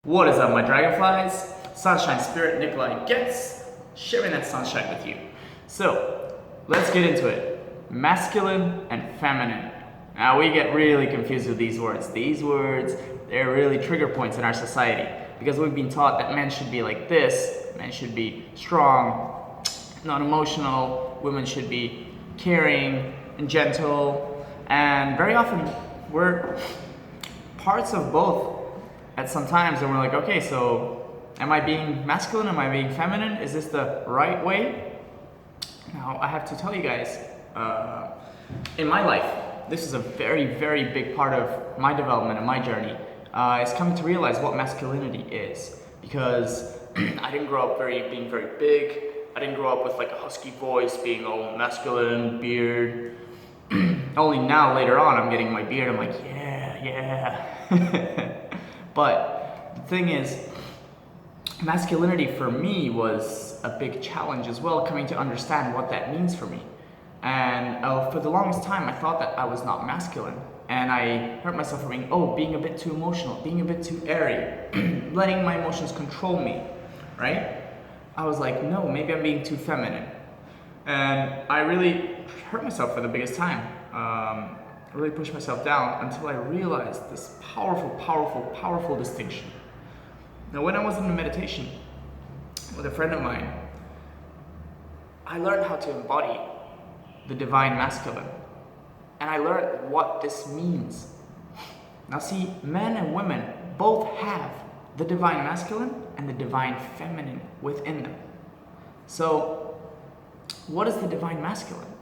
What is up, my dragonflies? Sunshine Spirit Nikolai gets sharing that sunshine with you. So, let's get into it. Masculine and feminine. Now, we get really confused with these words. These words, they're really trigger points in our society because we've been taught that men should be like this, men should be strong, not emotional, women should be caring and gentle, and very often we're parts of both at some times, and we're like, okay, so am I being masculine? Am I being feminine? Is this the right way? Now, I have to tell you guys, in my life, this is a very, very big part of my development and my journey, is coming to realize what masculinity is. Because I didn't grow up being very big. I didn't grow up with like a husky voice, being all masculine, beard. Only now, later on, I'm getting my beard, I'm like, yeah. But the thing is, masculinity for me was a big challenge as well, coming to understand what that means for me. And for the longest time, I thought that I was not masculine. And I hurt myself for being a bit too emotional, being a bit too airy, letting my emotions control me, right? I was like, no, maybe I'm being too feminine. And I really hurt myself for the biggest time. Really pushed myself down until I realized this powerful distinction. Now, when I was in a meditation with a friend of mine, I learned how to embody the divine masculine. And I learned what this means. Now see, men and women both have the divine masculine and the divine feminine within them. So, what is the divine masculine?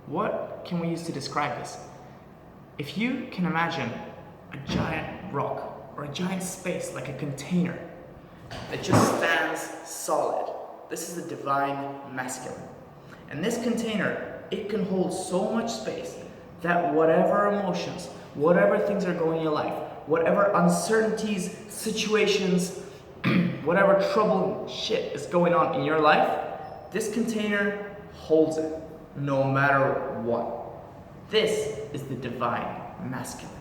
What can we use to describe this? If you can imagine a giant rock or a giant space like a container that just stands solid, this is the divine masculine. And this container, it can hold so much space that whatever emotions, whatever things are going in your life, whatever uncertainties, situations, whatever troubling shit is going on in your life, this container holds it no matter what. This is the divine masculine.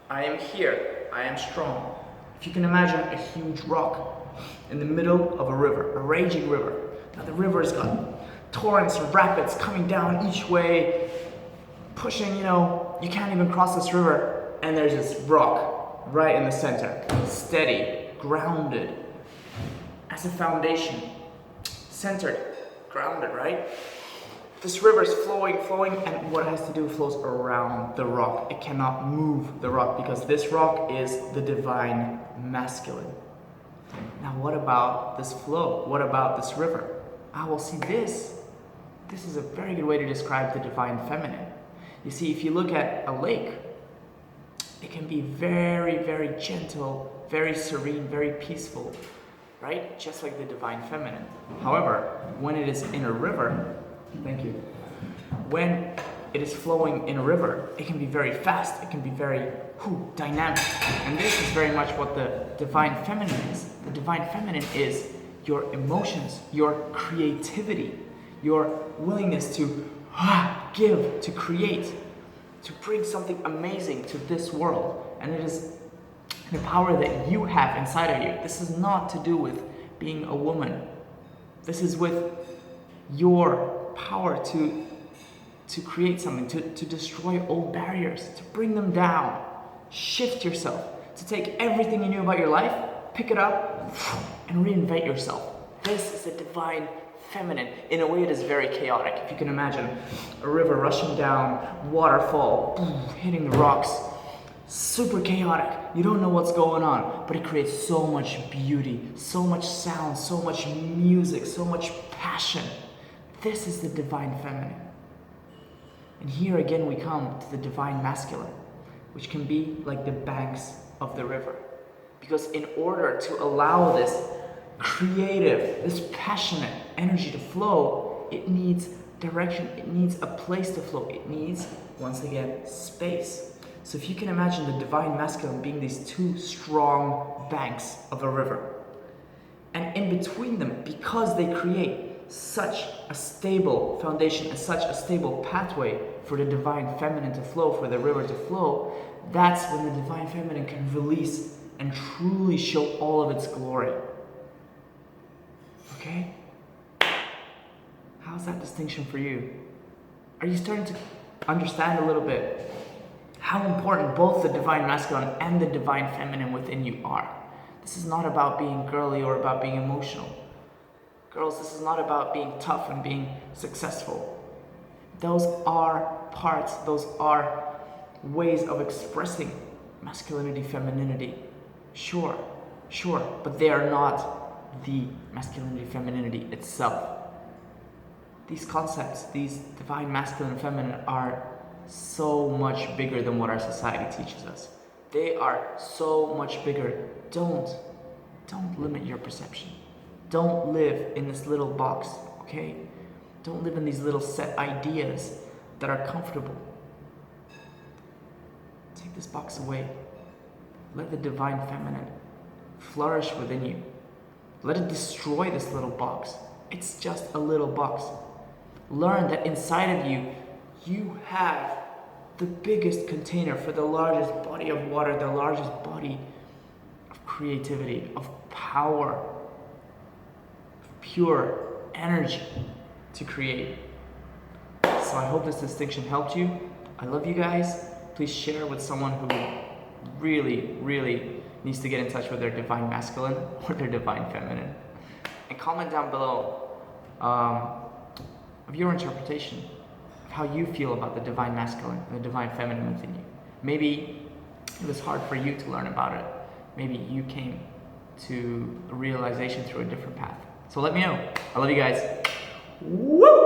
I am here, I am strong. If you can imagine a huge rock in the middle of a river, a raging river. Now the river has got torrents and rapids coming down each way, pushing, you can't even cross this river, and there's this rock right in the center, steady, grounded, as a foundation, centered, grounded, right? This river is flowing, and what it has to do, flows around the rock. It cannot move the rock because this rock is the divine masculine. Now, what about this flow? What about this river? Well, see, this is a very good way to describe the divine feminine. You see, if you look at a lake, it can be very, very gentle, very serene, very peaceful, right? Just like the divine feminine. However, when it is in a river, when it is flowing in a river, it can be very fast, it can be very dynamic. And this is very much what the divine feminine is. The divine feminine is your emotions, your creativity, your willingness to give, to create, to bring something amazing to this world. And it is the power that you have inside of you. This is not to do with being a woman. This is with your power to create something, to destroy old barriers, to bring them down, shift yourself, to take everything you knew about your life, pick it up, and reinvent yourself. This is the divine feminine. In a way, it is very chaotic. If you can imagine a river rushing down, waterfall, hitting the rocks, super chaotic. You don't know what's going on, but it creates so much beauty, so much sound, so much music, so much passion. This is the divine feminine. And here again we come to the divine masculine, which can be like the banks of the river. Because in order to allow this creative, this passionate energy to flow, it needs direction, it needs a place to flow, it needs, once again, space. So if you can imagine the divine masculine being these two strong banks of a river, and in between them, because they create such a stable foundation and such a stable pathway for the divine feminine to flow, for the river to flow, that's when the divine feminine can release and truly show all of its glory. Okay? How's that distinction for you? Are you starting to understand a little bit how important both the divine masculine and the divine feminine within you are? This is not about being girly or about being emotional. Girls, this is not about being tough and being successful. Those are parts, those are ways of expressing masculinity, femininity. Sure, but they are not the masculinity, femininity itself. These concepts, these divine masculine and feminine, are so much bigger than what our society teaches us. They are so much bigger. Don't limit your perception. Don't live in this little box, okay? Don't live in these little set ideas that are comfortable. Take this box away. Let the divine feminine flourish within you. Let it destroy this little box. It's just a little box. Learn that inside of you, you have the biggest container for the largest body of water, the largest body of creativity, of power, of pure energy to create. So I hope this distinction helped you. I love you guys. Please share with someone who really needs to get in touch with their divine masculine or their divine feminine. And comment down below of your interpretation of how you feel about the divine masculine and the divine feminine within you. Maybe it was hard for you to learn about it. Maybe you came to a realization through a different path. So let me know. I love you guys. Woo!